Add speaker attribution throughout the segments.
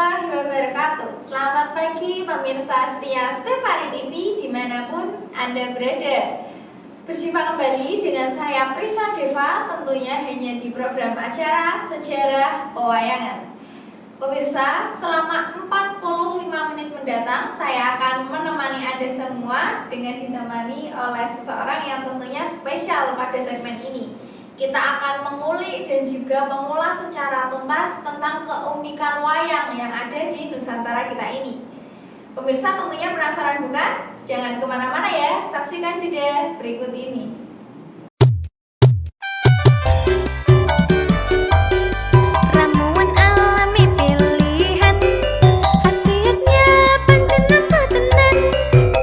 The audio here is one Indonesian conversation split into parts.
Speaker 1: warahmatullahi wabarakatuh. Selamat pagi pemirsa setia Stefari TV dimanapun Anda berada. Berjumpa kembali dengan saya Prisa Deva, tentunya hanya di program acara Sejarah Pewayangan. Pemirsa, selama 45 menit mendatang saya akan menemani Anda semua dengan ditemani oleh seseorang yang tentunya spesial pada segmen ini. Kita akan mengulik dan juga mengulas secara tuntas tentang keunikan wayang yang ada di Nusantara kita ini. Pemirsa tentunya penasaran bukan? Jangan kemana-mana ya, saksikan jeda berikut ini.
Speaker 2: Ramuan alami pilihan, khasiatnya panjang tenan.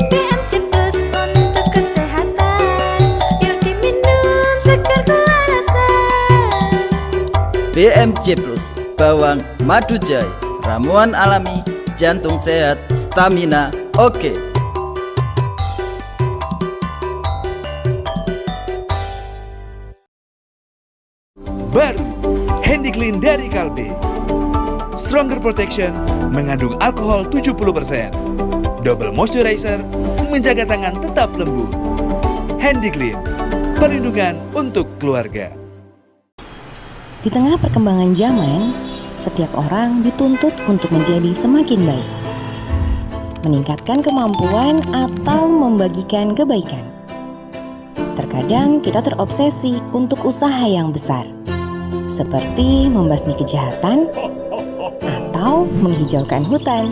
Speaker 2: BMC Plus untuk kesehatan, yuk diminum segar kewarasan.
Speaker 3: BMC Plus, bawang madu jahe, ramuan alami, jantung sehat, stamina oke.
Speaker 4: Baru, Handy Clean dari Kalbe. Stronger Protection mengandung alkohol 70%. Double moisturizer menjaga tangan tetap lembut. Handy Clean, perlindungan untuk keluarga.
Speaker 5: Di tengah perkembangan zaman, setiap orang dituntut untuk menjadi semakin baik, meningkatkan kemampuan atau membagikan kebaikan. Terkadang kita terobsesi untuk usaha yang besar, seperti membasmi kejahatan atau menghijaukan hutan.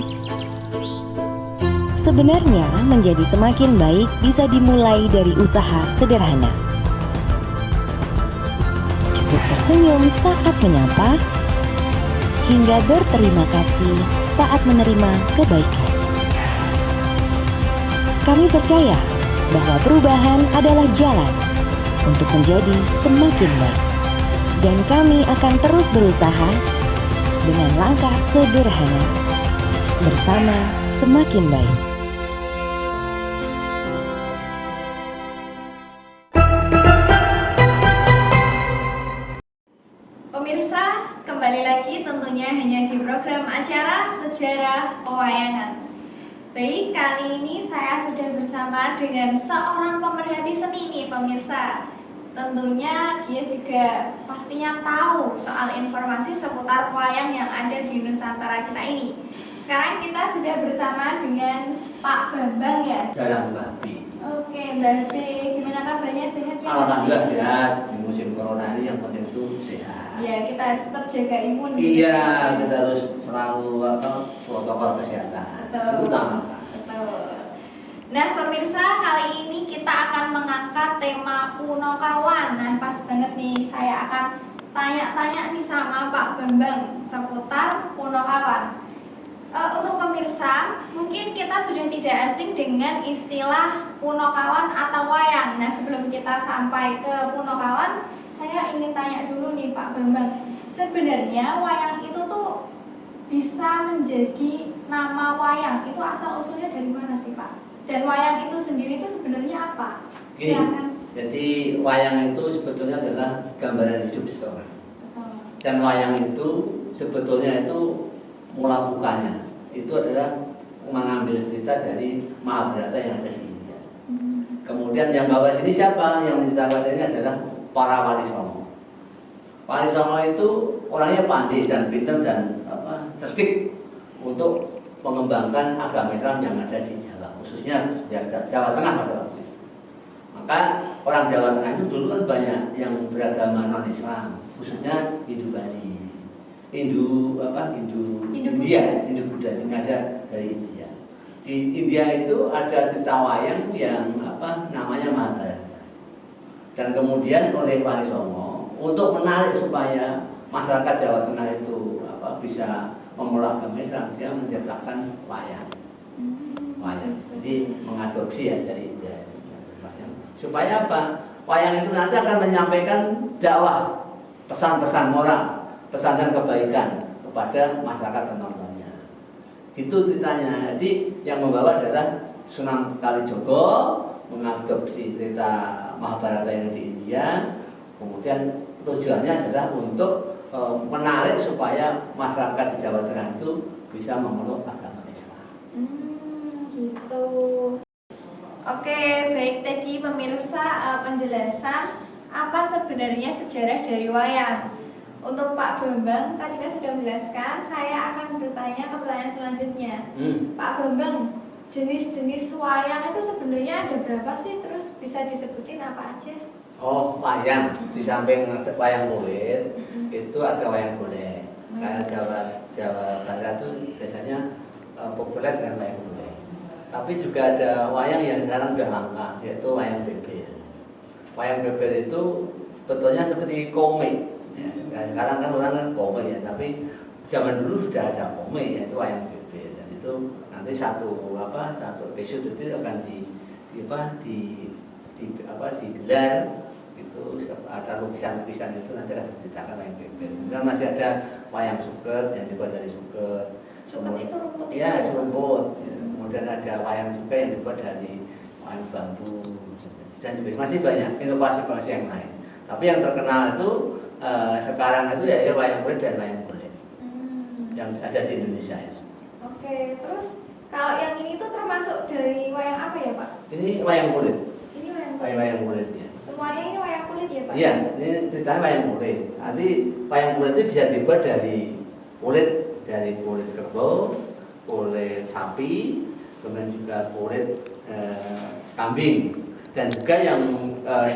Speaker 5: Sebenarnya menjadi semakin baik bisa dimulai dari usaha sederhana. Cukup tersenyum saat menyapa, hingga berterima kasih saat menerima kebaikan. Kami percaya bahwa perubahan adalah jalan untuk menjadi semakin baik. Dan kami akan terus berusaha dengan langkah sederhana bersama semakin baik.
Speaker 1: Pemirsa, kembali lagi tentunya hanya di program acara Sejarah Pewayangan. Baik, kali ini saya sudah bersama dengan seorang pemerhati seni nih pemirsa. Tentunya dia juga pastinya tahu soal informasi seputar wayang yang ada di Nusantara kita ini. Sekarang kita sudah bersama dengan Pak Bambang ya.
Speaker 6: Dalam Babi.
Speaker 1: Oke, Mbak B, gimana kabarnya, sehat ya?
Speaker 6: Alhamdulillah sehat. Di musim corona ini yang penting itu sehat.
Speaker 1: Ya, kita harus tetap jaga imun.
Speaker 6: Iya, kita harus selalu protokol kesehatan.
Speaker 1: Betul.
Speaker 6: Utama.
Speaker 1: Betul. Nah pemirsa, kali ini kita akan mengangkat tema Punokawan. Nah pas banget nih, saya akan tanya-tanya nih sama Pak Bambang seputar Punokawan. Untuk pemirsa, mungkin kita sudah tidak asing dengan istilah Punokawan atau wayang. Nah sebelum kita sampai ke Punokawan, saya ingin tanya dulu nih Pak Bambang. Sebenarnya wayang itu tuh bisa menjadi nama wayang, itu asal usulnya dari mana sih Pak? Dan wayang itu sendiri itu sebenarnya apa? Silakan.
Speaker 6: Jadi wayang itu sebetulnya adalah gambaran hidup seseorang. Dan wayang itu sebetulnya itu mula bukannya itu adalah mengambil cerita dari Mahabharata yang ada di India. Kemudian yang bawa sini siapa? Yang menceritakan ini adalah para wali songo. Wali songo itu orangnya pandai dan pintar dan cerdik untuk mengembangkan agama Islam yang ada di Jawa, khususnya Jawa Tengah pada waktu itu. Maka orang Jawa Tengah itu dulu kan banyak yang beragama non-Islam, khususnya Hindu Bali, Hindu India, Hindu Buddha yang ada dari India. Di India itu ada cerita wayang yang namanya Mahabharata. Dan kemudian oleh Wali Songo untuk menarik supaya masyarakat Jawa Tengah itu bisa memulai agama Islam, dia menciptakan wayang. Jadi mengadopsi ya dari India wayang. Supaya apa? Wayang itu nanti akan menyampaikan dakwah, pesan-pesan moral, pesan dan kebaikan kepada masyarakat penontonnya. Itu ceritanya. Jadi yang membawa adalah Sunan Kalijogo mengadopsi cerita Mahabharata yang di India. Kemudian tujuannya adalah untuk menarik supaya masyarakat di Jawa Tengah itu bisa memeluk agama Islam.
Speaker 1: Gitu. Oke, baik tadi pemirsa penjelasan apa sebenarnya sejarah dari wayang. Untuk Pak Bambang tadi kan sudah menjelaskan, saya akan bertanya ke pertanyaan selanjutnya. Pak Bambang, jenis-jenis wayang itu sebenarnya ada berapa sih? Terus bisa disebutin apa aja?
Speaker 6: Oh, wayang. Di samping ada wayang kulit, itu ada wayang golek. Kayak Jawa Barat itu biasanya populer dengan wayang golek. Tapi juga ada wayang yang sekarang sudah langka, yaitu wayang beber. Wayang beber itu betulnya seperti komik. Ya, sekarang kan orang kan komik ya, tapi zaman dulu sudah ada komik, yaitu wayang beber. Dan itu nanti satu episode itu akan digelar. Itu ada lukisan-lukisan itu nanti akan diceritakan wayang beber. Dan masih ada wayang suket yang dibuat dari suket.
Speaker 1: Suket itu rumput?
Speaker 6: Ya, rumput. Kemudian ada wayang juga yang dibuat dari wayang bambu. Dan juga masih banyak inovasi-inovasi yang lain. Tapi yang terkenal itu sekarang itu ya wayang kulit dan wayang golek yang ada di Indonesia ya.
Speaker 1: Oke, terus kalau yang ini tuh termasuk dari wayang apa ya Pak?
Speaker 6: Ini wayang kulit.
Speaker 1: Ini wayang kulit.
Speaker 6: Wayang kulit ya.
Speaker 1: Semuanya ini wayang kulit ya Pak?
Speaker 6: Iya, ini ceritanya wayang kulit. Nanti wayang kulit itu bisa dibuat dari kulit kerbau, kulit sapi, kemudian juga kulit kambing, dan juga yang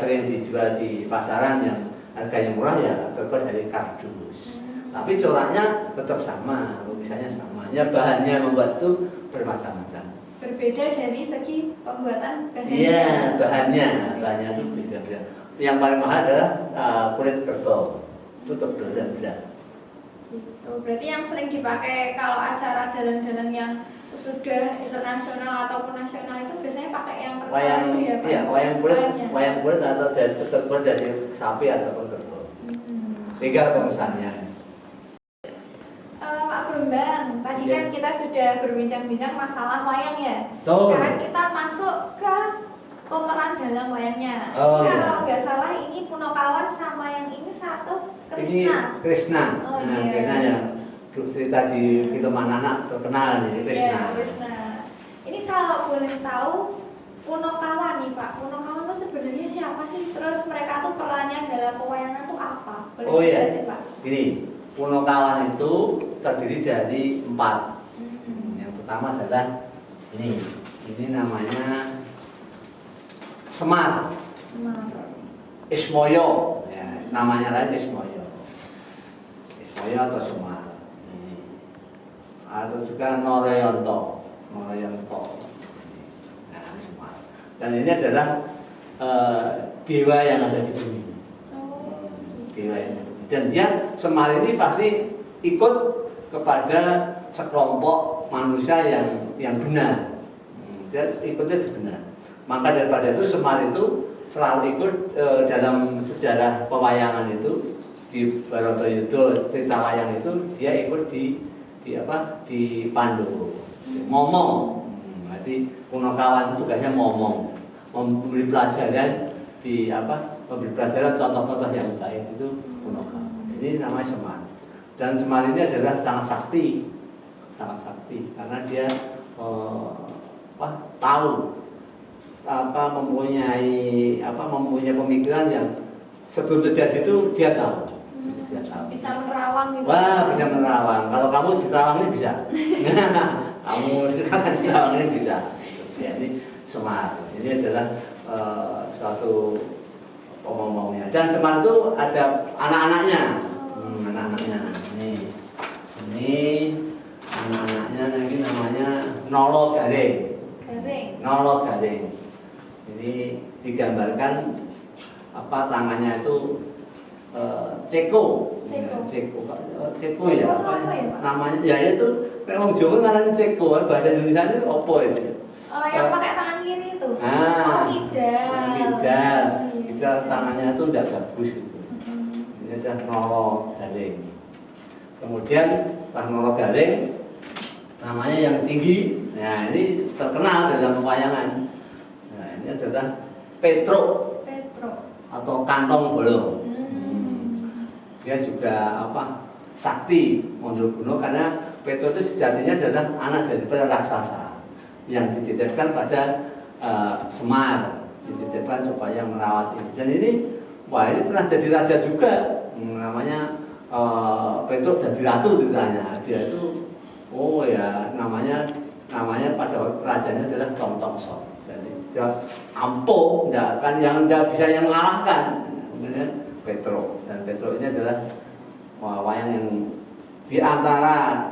Speaker 6: sering dijual di pasaran yang harganya murah ya terbuat dari kardus. Tapi coraknya tetap sama, lukisannya sama. Ya bahannya membuat itu bermacam-macam.
Speaker 1: Berbeda dari segi pembuatan bahannya.
Speaker 6: Iya, bahannya itu beda-beda. Yang paling mahal adalah kulit kerbau. Itu tebal dan berat.
Speaker 1: Gitu. Berarti yang sering dipakai kalau acara dalang-dalang yang sudah internasional ataupun nasional itu biasanya pakai yang kerbau itu ya Pak?
Speaker 6: Iya, wayang kulit atau terbuat dari sapi ataupun kerbau. Sehingga pemesannya.
Speaker 1: Pak Bambang, tadi kan kita sudah berbincang-bincang masalah wayang ya.
Speaker 6: Betul.
Speaker 1: Sekarang kita masuk ke pemeran dalam wayangnya.
Speaker 6: Oh,
Speaker 1: Kalau nggak salah ini Punokawan sama yang ini satu Krishna.
Speaker 6: Ini Krishna.
Speaker 1: Oh,
Speaker 6: Nah,
Speaker 1: iya.
Speaker 6: Krishna ya. Cerita di film anak-anak terkenal nih Krishna.
Speaker 1: Iya, Krishna. Ini kalau boleh tahu Punokawan nih Pak. Punokawan itu sebenarnya siapa sih? Terus mereka tuh perannya dalam pewayangan tuh apa? Boleh
Speaker 6: Oh iya.
Speaker 1: dijelasin, Pak?
Speaker 6: Ini Punokawan itu terdiri dari 4. Yang pertama adalah ini namanya Semar. Ismoyo, ya, namanya lain Ismoyo atau Semar. Atau juga Noroyonto. Nah, Semar. Dan ini adalah dewa yang ada di bumi. Dewa yang ada di bumi. Dan dia Semar ini pasti ikut kepada sekelompok manusia yang benar. Dia ikutnya benar. Maka daripada itu Semar itu selalu ikut dalam sejarah pewayangan itu di Bharatayuddha, cerita wayang itu dia ikut di Pandu, ngomong. Berarti Punokawan itu tugasnya ngomong, memberi pelajaran memberi pelajaran contoh-contoh yang baik itu Punokawan. Ini namanya Semar. Dan Semar ini adalah sangat sakti karena dia tahu mempunyai pemikiran yang sebelum terjadi itu dia tahu.
Speaker 1: Bisa menerawang gitu.
Speaker 6: Wah, bisa menerawang. Kalau kamu di terawang ini bisa. Kamu sekarang di terawang ini bisa. Ya, ini Semar. Ini adalah suatu ngomongnya. Dan Semar itu ada anak-anaknya. Anak-anaknya. Ini anak-anaknya lagi namanya Nolo Garing. Nolo Garing. Ini digambarkan tangannya itu ceko ya, namanya ya itu memang Jawa namanya ceko, bahasa Indonesia itu apa itu?
Speaker 1: Yang pakai tangan kiri itu.
Speaker 6: Kidal tangannya itu udah bagus gitu. Ini adalah Nolo Garing. Kemudian Pak Nolo Garing namanya yang tinggi. Nah, ini terkenal dalam pewayangan. Nah, ini adalah Petro atau kantong bolong. Dia juga sakti Mondrogono, karena Petro itu sejatinya adalah anak daripada raksasa yang dititipkan pada Semar, dititipkan supaya merawat ini. Dan ini, wah ini pernah jadi raja juga, namanya Petro jadi ratu ceritanya. Dia itu, oh ya namanya pada waktu rajanya adalah Tongtongso. Jadi dia ampuh, yang bisa yang mengalahkan. Kemudian Petro, dan Petro ini adalah wayang yang di antara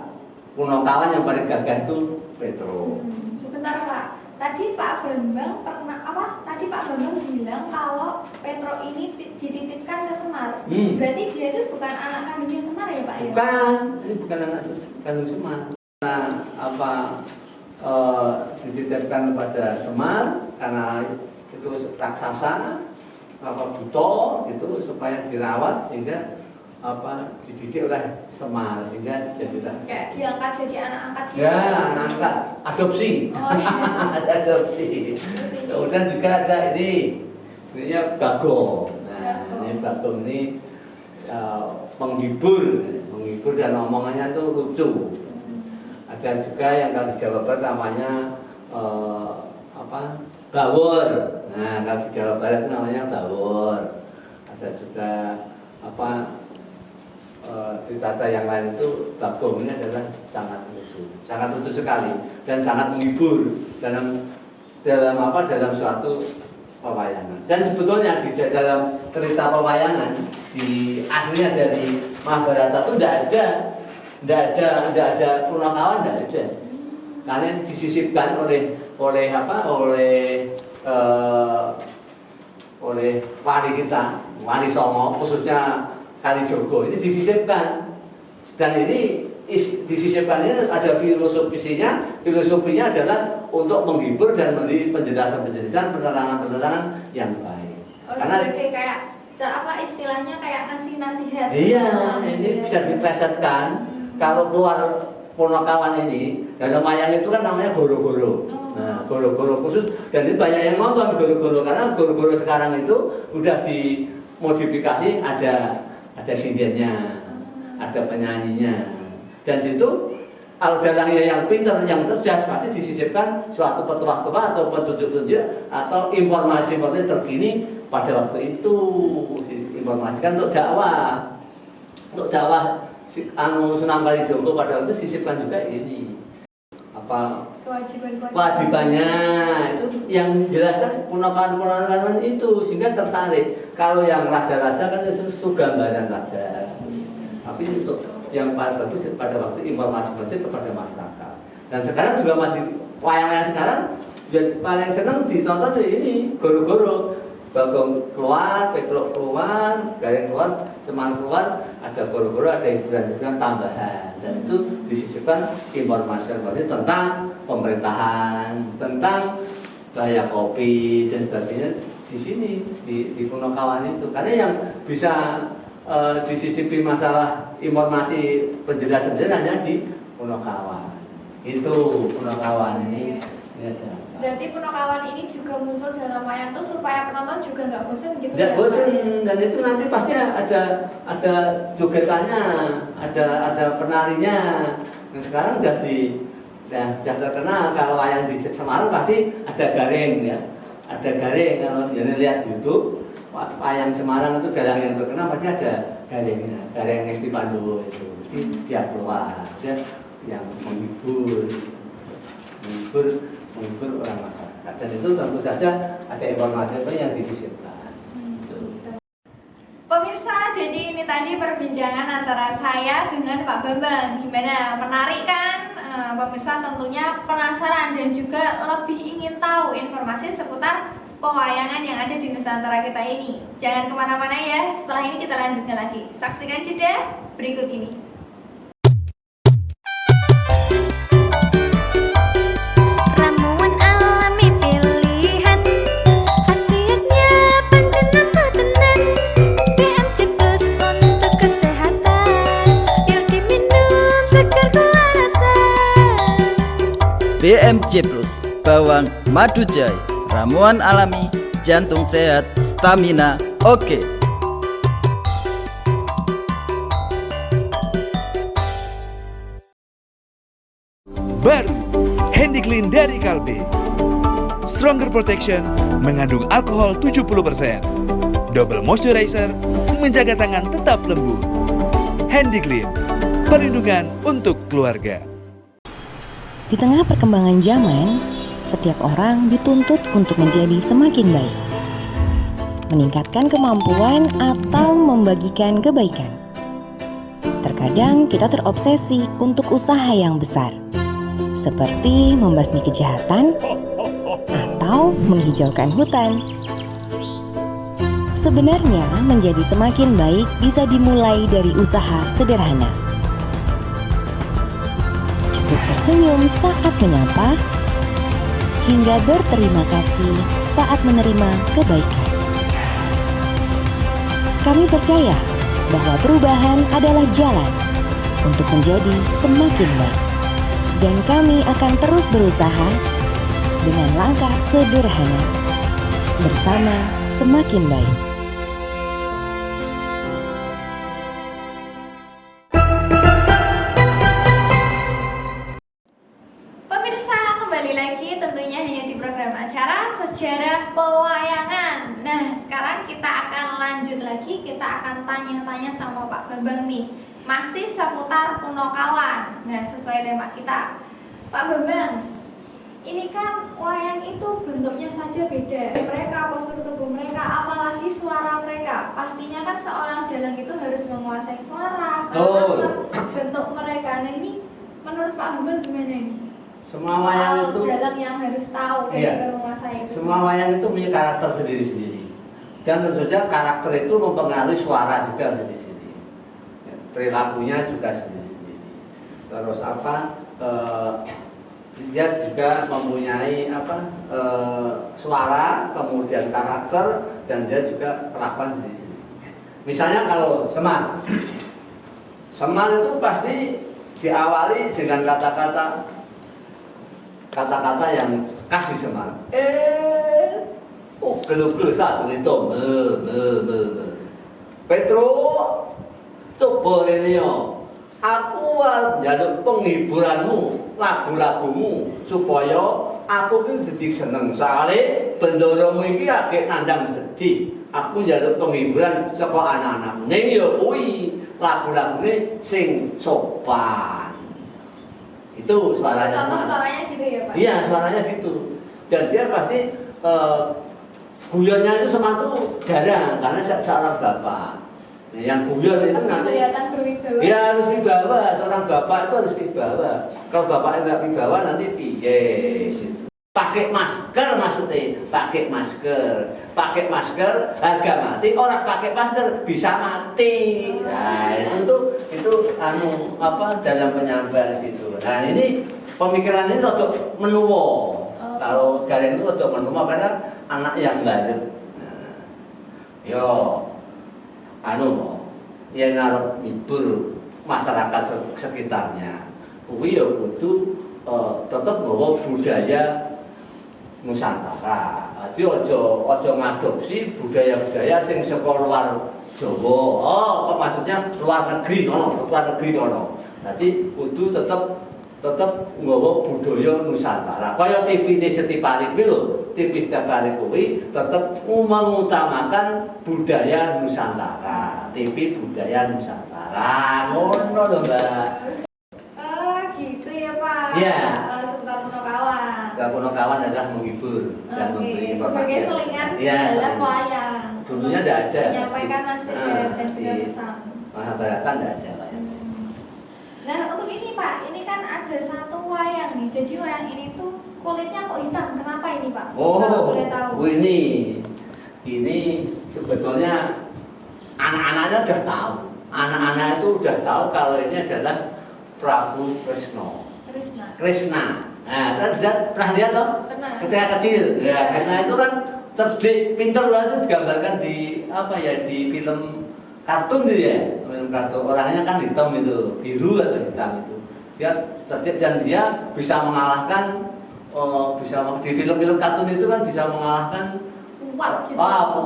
Speaker 6: Punokawan yang paling gagah itu Petro.
Speaker 1: Sebentar Pak, tadi Pak Bambang Tadi Pak Bambang bilang kalau Petro ini dititipkan ke Semar. Berarti dia itu bukan anak kandungnya Semar ya Pak ya?
Speaker 6: Bukan, ini bukan anak kandung Semar. Dititipkan kepada Semar karena itu raksasa, buto itu supaya dirawat sehingga dididik oleh Semar sehingga jadilah
Speaker 1: kayak diangkat jadi anak angkat gitu.
Speaker 6: ya, anak angkat, adopsi.
Speaker 1: Oh iya.
Speaker 6: Adopsi. Kemudian juga ada ininya Bagong. Nah, ini Bagong ini penghibur dan omongannya tuh lucu. Ada juga yang kalau di Jawa Barat namanya Bawor. Nah, kalau di Jawa Barat itu namanya Bawor. Ada juga di tata yang lain itu Bagong ini adalah sangat lucu sekali dan sangat menghibur dalam suatu pewayangan. Dan sebetulnya di dalam cerita pewayangan di aslinya dari Mahabharata itu tidak ada Punokawan, tidak ada. Karena disisipkan oleh wali kita, Wali Songo, khususnya Kalijogo ini disisipkan, dan ini disisipkan ini ada filosofinya adalah untuk menghibur dan memberi penjelasan penerangan yang baik.
Speaker 1: Karena sebagai kayak istilahnya kayak nasihat.
Speaker 6: Iya, ini bisa diplesetkan. Kalau keluar Punokawan ini dalam wayang itu kan namanya goro-goro. Nah, goro-goro khusus, dan itu banyak yang nonton goro-goro karena goro-goro sekarang itu udah dimodifikasi, ada sindennya, ada penyanyinya, dan situ kalau dalangnya yang pintar, yang cerdas pasti disisipkan suatu petuah-petuah atau petunjuk-petunjuk atau informasi terkini pada waktu itu, diinformasikan untuk dakwah Sunan Kalijogo pada waktu itu sisipkan juga ini kewajibannya itu yang jelaskan Punokawan itu, sehingga tertarik. Kalau yang raja-raja kan itu gambaran raja, tapi untuk yang paling bagus pada waktu informasi kepada masyarakat. Dan sekarang juga masih wayang-wayang sekarang paling senang ditonton ini goro-goro. Bagong keluar, Petro keluar, Gareng keluar, Semar keluar, ada goro-goro, ada hiburan-hiburan tambahan, dan itu disisipkan informasi tentang pemerintahan, tentang gaya kopi dan sebagainya di sini di Punokawan itu. Karena yang bisa disisipi masalah informasi penjelasan hanya di Punokawan. Itu Punokawan ini ada.
Speaker 1: Berarti Punokawan ini juga muncul dalam wayang itu supaya penonton juga nggak bosan gitu.
Speaker 6: Nggak bosan, dan itu nanti pasti ada jogetannya, ada penarinya. Nah, sekarang udah terkenal. Kalau wayang di Semarang pasti ada Gareng ya, ada Gareng. Kalau jangan lihat YouTube wayang Semarang itu dalang yang terkenal pasti ada Garengnya, Gareng Ngesti Pandowo itu. Jadi dia keluar, dia yang menghibur orang masyarakat, dan itu tentu saja ada informasi yang disisipkan.
Speaker 1: Pemirsa, jadi ini tadi perbincangan antara saya dengan Pak Bambang. Gimana, menarik kan? Pemirsa tentunya penasaran dan juga lebih ingin tahu informasi seputar pewayangan yang ada di Nusantara kita ini. Jangan kemana-mana ya, setelah ini kita lanjutkan lagi. Saksikan jeda berikut ini.
Speaker 2: Ramuan alami pilihan, khasiatnya penjenang potenan, BMC Plus untuk kesehatan, yuk diminum segar kewarasan.
Speaker 3: BMC Plus, bawang madu jahe, ramuan alami, jantung sehat, stamina oke.
Speaker 4: Baru, Handy Clean dari Calbee. Stronger Protection mengandung alkohol 70%. Double Moisturizer menjaga tangan tetap lembut. Handy Clean, perlindungan untuk keluarga.
Speaker 5: Di tengah perkembangan zaman, setiap orang dituntut untuk menjadi semakin baik, meningkatkan kemampuan atau membagikan kebaikan. Terkadang kita terobsesi untuk usaha yang besar, seperti membasmi kejahatan atau menghijaukan hutan. Sebenarnya, menjadi semakin baik bisa dimulai dari usaha sederhana. Cukup tersenyum saat menyapa, hingga berterima kasih saat menerima kebaikan. Kami percaya bahwa perubahan adalah jalan untuk menjadi semakin baik. Dan kami akan terus berusaha dengan langkah sederhana bersama semakin baik.
Speaker 1: Pemirsa, kembali lagi tentunya hanya di program acara Sejarah Pewayangan. Nah, sekarang kita akan lanjut lagi, kita akan tanya-tanya sama Pak Bambang nih, masih seputar Punokawan. Nah, sesuai tema kita, Pak Bambang, ini kan wayang itu bentuknya saja beda, mereka, postur tubuh mereka, apalagi suara mereka. Pastinya kan seorang dalang itu harus menguasai suara, karakter, bentuk mereka. Nah, ini menurut Pak Bambang gimana ini?
Speaker 6: Semua wayang itu
Speaker 1: dalang yang harus tahu dan juga menguasai itu.
Speaker 6: Semua wayang itu punya karakter sendiri-sendiri. Dan tentu saja karakter itu mempengaruhi suara juga sendiri-sendiri. Perilakunya juga sendiri-sendiri. Terus dia juga mempunyai suara, kemudian karakter, dan dia juga kelakuan sendiri-sendiri. Misalnya kalau Semar itu pasti diawali dengan kata-kata yang khas di Semar. Gelo-gelo satu itu. Petro, coba Renio, aku njaluk penghiburanmu, lagu-lagumu supaya aku ki dadi seneng. Soale bendoromu iki akeh nandang sedih. Aku njaluk penghiburan saka anak-anak. Ning ya kuwi lagu-lagune sing sopan. Itu suaranya.
Speaker 1: Contoh suaranya gitu ya, Pak?
Speaker 6: Iya, suaranya gitu. Dan dia pasti guyonnya itu Semar tuh jarang karena seorang bapak. Nah, yang guyon itu nanti
Speaker 1: kelihatan berwibawa.
Speaker 6: Iya, harus wibawa. Seorang bapak itu harus wibawa. Kalau bapaknya nggak wibawa nanti piye? Pakai masker maksudnya, pakai masker harga mati, orang pakai masker bisa mati. Nah, itu dalam penyampaian gitu. Nah, ini pemikiran ini rodok menuwo. Kalau kalian itu rodok menuwo karena anak yang lahir. Yang ngarep hibur masyarakat sekitarnya. Kuwi ya kudu tetep nggawa budaya Nusantara. Jadi ojo ngadopsi budaya-budaya sing saka luar Jawa. Maksudnya luar negeri ngono. Jadi kudu tetep nggawa budaya Nusantara. Kaya TV Setipari kuwi lho, TV Setipari kuwi tetep mengutamakan budaya Nusantara. TV budaya Nusantara. Ngono lho, Mbak.
Speaker 1: Gitu ya, Pak.
Speaker 6: Iya.
Speaker 1: Seputar Punokawan.
Speaker 6: Punokawan adalah menghibur dan memberi informasi.
Speaker 1: Sebagai selingan
Speaker 6: ya,
Speaker 1: dalam wayang.
Speaker 6: Dulunya tidak ada.
Speaker 1: Menyampaikan nasihat dan juga pesan.
Speaker 6: Mahabharata tidak ada wayang.
Speaker 1: Nah, untuk ini Pak, ini kan ada satu wayang nih. Jadi wayang ini tuh kulitnya kok hitam. Kenapa ini Pak? Kalau boleh tahu.
Speaker 6: Ini sebetulnya anak-anaknya sudah tahu. Anak-anak itu sudah tahu kalau ini adalah Prabu Krishna. Nah, pernah lihat toh?
Speaker 1: Pernah.
Speaker 6: Ketika kecil. Ya, Krishna itu kan cerdik, pinter lah, itu digambarkan di di film kartun gitu ya. Film kartun. Orangnya kan hitam itu, biru atau hitam itu. Dia cerdik dan dia bisa mengalahkan di film-film kartun itu kan bisa mengalahkan
Speaker 1: Kuat gitu.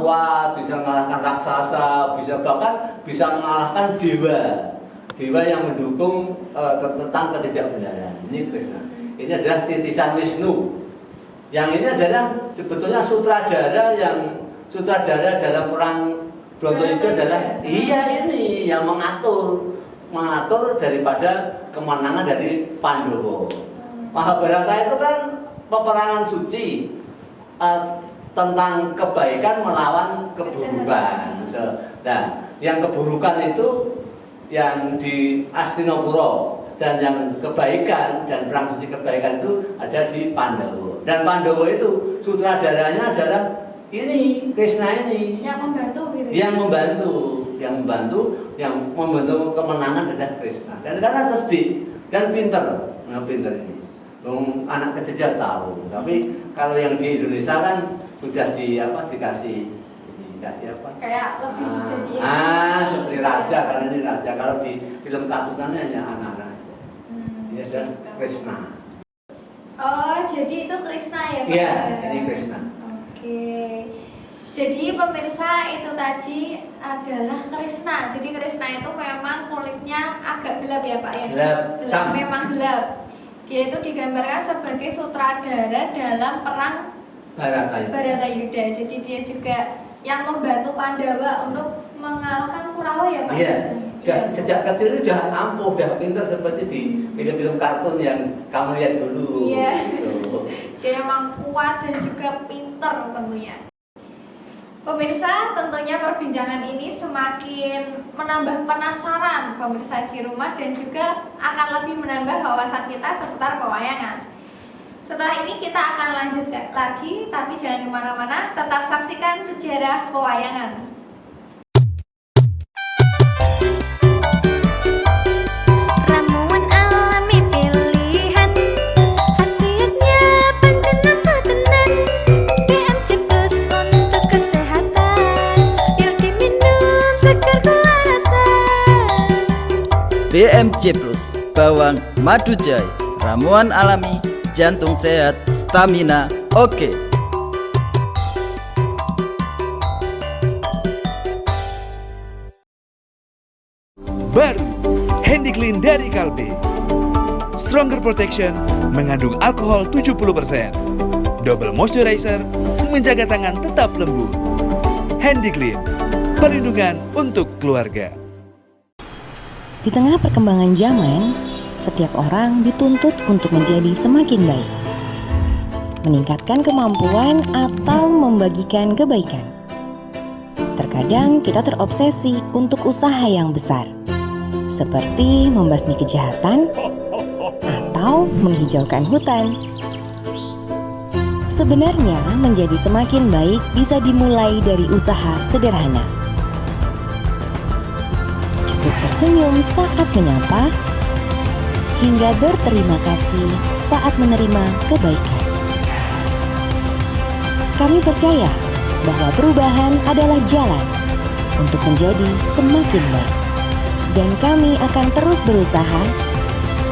Speaker 6: Kuat, bisa mengalahkan raksasa, bahkan bisa mengalahkan dewa. dewa yang mendukung tentang ketidakbenaran. Ini Krishna. Ini adalah titisan Wisnu. Yang ini adalah sebetulnya sutradara dalam perang Brontoyuda adalah ini yang mengatur daripada kemenangan dari Pandawa. Mahabharata itu kan peperangan suci tentang kebaikan melawan keburukan. Nah, yang keburukan itu yang di Hastinapura dan yang kebaikan dan perang suci kebaikan itu ada di Pandawa. Dan Pandawa itu sutradaranya adalah ini Krishna ini
Speaker 1: yang membantu gitu.
Speaker 6: Yang membantu kemenangan adalah Krishna. Dan karena cerdik dan pinter ini. Anak kecil dia tahu. Tapi kalau yang di Indonesia kan sudah dikasih apa?
Speaker 1: Kayak lebih disediakan.
Speaker 6: Seperti raja, karena ini raja. Kalau di film kartunannya hanya anak-anak aja. Ini adalah Krishna.
Speaker 1: Oh, jadi itu Krishna ya Pak?
Speaker 6: Iya, ini Krishna.
Speaker 1: Oke. Jadi pemirsa itu tadi adalah Krishna. Jadi Krishna itu memang kulitnya agak gelap ya Pak ya? Gelap, memang gelap. Dia itu digambarkan sebagai sutradara dalam perang Bharatayuda. Jadi dia juga yang membantu Pandawa untuk mengalahkan Kurawa ya Pak?
Speaker 6: Iya. Sejak kecil sudah ampuh, sudah pintar seperti di film-film kartun yang kamu lihat dulu.
Speaker 1: Iya. Dia memang kuat dan juga pintar tentunya. Pemirsa, tentunya perbincangan ini semakin menambah penasaran pemirsa di rumah dan juga akan lebih menambah wawasan kita seputar pewayangan. Setelah ini kita akan lanjut lagi, tapi jangan kemana-mana, tetap saksikan sejarah pewayangan.
Speaker 2: Ramuan alami pilihan, khasiatnya panjang tenan. BMC Plus untuk kesehatan, yuk diminum segar kewarasan.
Speaker 3: BMC Plus, bawang madu jahe, ramuan alami, jantung sehat, stamina oke.
Speaker 4: Baru Handy Clean dari Kalbe. Stronger Protection mengandung alkohol 70%. Double moisturizer menjaga tangan tetap lembut. Handy Clean, perlindungan untuk keluarga.
Speaker 5: Di tengah perkembangan zaman, setiap orang dituntut untuk menjadi semakin baik, meningkatkan kemampuan atau membagikan kebaikan. Terkadang kita terobsesi untuk usaha yang besar, seperti membasmi kejahatan atau menghijaukan hutan. Sebenarnya menjadi semakin baik bisa dimulai dari usaha sederhana. Cukup tersenyum saat menyapa, hingga berterima kasih saat menerima kebaikan. Kami percaya bahwa perubahan adalah jalan untuk menjadi semakin baik. Dan kami akan terus berusaha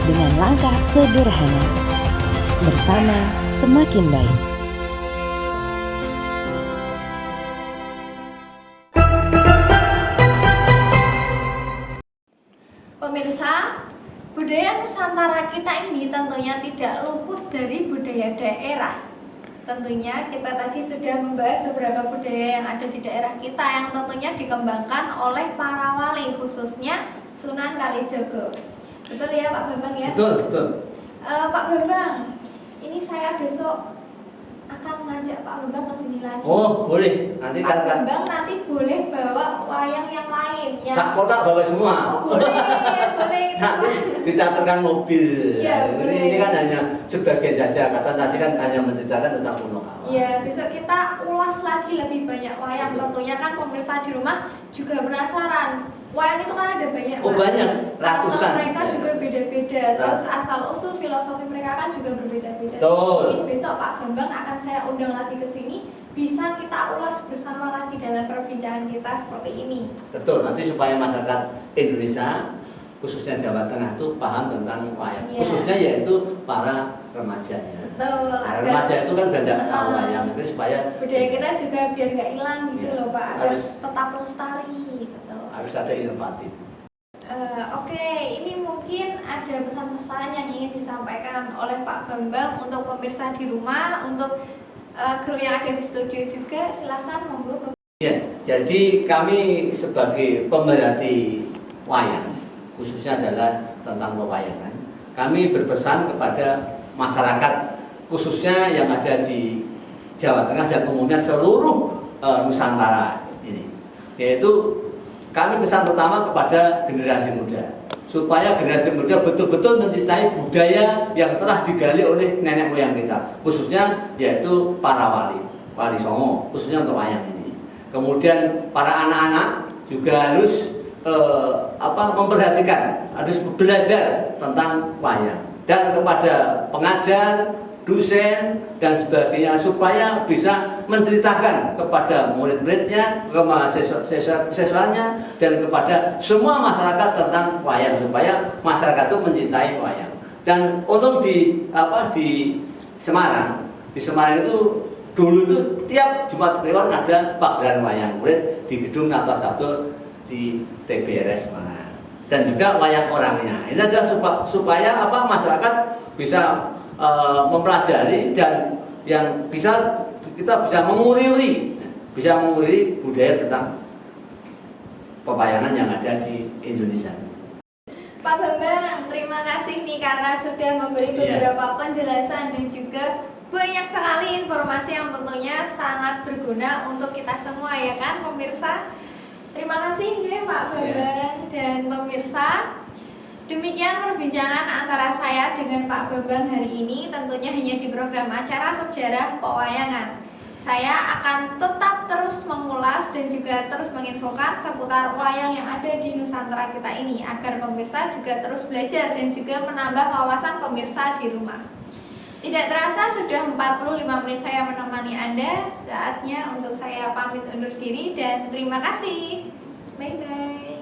Speaker 5: dengan langkah sederhana bersama semakin baik.
Speaker 1: Pemirsa, budaya Nusantara kita ini tentunya tidak luput dari budaya daerah. Tentunya kita tadi sudah membahas beberapa budaya yang ada di daerah kita yang tentunya dikembangkan oleh para wali, khususnya Sunan Kalijaga. Betul ya Pak Bambang ya?
Speaker 6: Betul.
Speaker 1: Pak Bambang, ini saya besok akan ngajak Pak Bambang ke sini lagi.
Speaker 6: Oh, boleh. Nanti
Speaker 1: Pak Bambang nanti boleh bawa wayang yang lain yang
Speaker 6: tak kotak bawa semua.
Speaker 1: Oh, boleh itu
Speaker 6: Nanti
Speaker 1: Pak.
Speaker 6: dicatatkan mobil.
Speaker 1: Iya, boleh.
Speaker 6: Ini kan hanya sebagian saja. Kata tadi kan hanya menceritakan tentang Punokawan.
Speaker 1: Iya, besok kita ulas lagi lebih banyak wayang. Tentunya kan pemirsa di rumah juga penasaran. Wayang itu kan ada banyak.
Speaker 6: Oh,
Speaker 1: Mas.
Speaker 6: banyak, ratusan.
Speaker 1: Mereka
Speaker 6: Ya.
Speaker 1: juga beda-beda.
Speaker 6: Nah.
Speaker 1: Terus asal usul filosofi mereka kan juga berbeda-beda.
Speaker 6: Betul.
Speaker 1: Mungkin besok Pak Bambang akan saya undang lagi ke sini, bisa kita ulas bersama lagi dalam perbincangan kita seperti ini.
Speaker 6: Betul. Nanti supaya masyarakat Indonesia, khususnya Jawa Tengah itu paham tentang wayang.
Speaker 1: Iya.
Speaker 6: Khususnya yaitu para remajanya.
Speaker 1: Betul.
Speaker 6: Nah, remaja itu kan tidak tahu
Speaker 1: Heeh.
Speaker 6: wayang itu supaya
Speaker 1: Budaya kita juga biar nggak hilang gitu
Speaker 6: Iya.
Speaker 1: loh Pak, agar
Speaker 6: Harus-
Speaker 1: tetap lestari gitu.
Speaker 6: harus ada inovatif.
Speaker 1: Oke, ini mungkin ada pesan-pesan yang ingin disampaikan oleh Pak Bambang untuk pemirsa di rumah, untuk kru yang ada di studio juga. Silahkan, monggo.
Speaker 6: Ya, jadi kami sebagai pemerhati wayang, khususnya adalah tentang pewayangan, kami berpesan kepada masyarakat khususnya yang ada di Jawa Tengah dan umumnya seluruh Nusantara ini, yaitu kami pesan pertama kepada generasi muda, supaya generasi muda betul-betul mencintai budaya yang telah digali oleh nenek moyang kita, khususnya yaitu para wali songo, khususnya untuk wayang ini. Kemudian para anak-anak juga harus memperhatikan, harus belajar tentang wayang, dan kepada pengajar, dosen dan sebagainya supaya bisa menceritakan kepada murid-muridnya, ke mahasiswa-siswanya dan kepada semua masyarakat tentang wayang supaya masyarakat itu mencintai wayang. Dan untuk di Semarang itu dulu itu tiap Jumat Kliwon ada pagelaran wayang kulit di gedung Natas Sabtu di TBRS Semarang, dan juga wayang orangnya. Ini adalah supaya masyarakat bisa mempelajari dan yang kita bisa menguri budaya tentang pewayangan yang ada di Indonesia.
Speaker 1: Pak Bambang, terima kasih nih karena sudah memberi beberapa penjelasan dan juga banyak sekali informasi yang tentunya sangat berguna untuk kita semua, ya kan pemirsa. Terima kasih ya Pak Bambang dan pemirsa. Demikian perbincangan antara saya dengan Pak Bambang hari ini, tentunya hanya di program acara Sejarah Pewayangan. Saya akan tetap terus mengulas dan juga terus menginfokan seputar wayang yang ada di Nusantara kita ini, agar pemirsa juga terus belajar dan juga menambah wawasan pemirsa di rumah. Tidak terasa sudah 45 menit saya menemani Anda. Saatnya untuk saya pamit undur diri dan terima kasih. Bye-bye.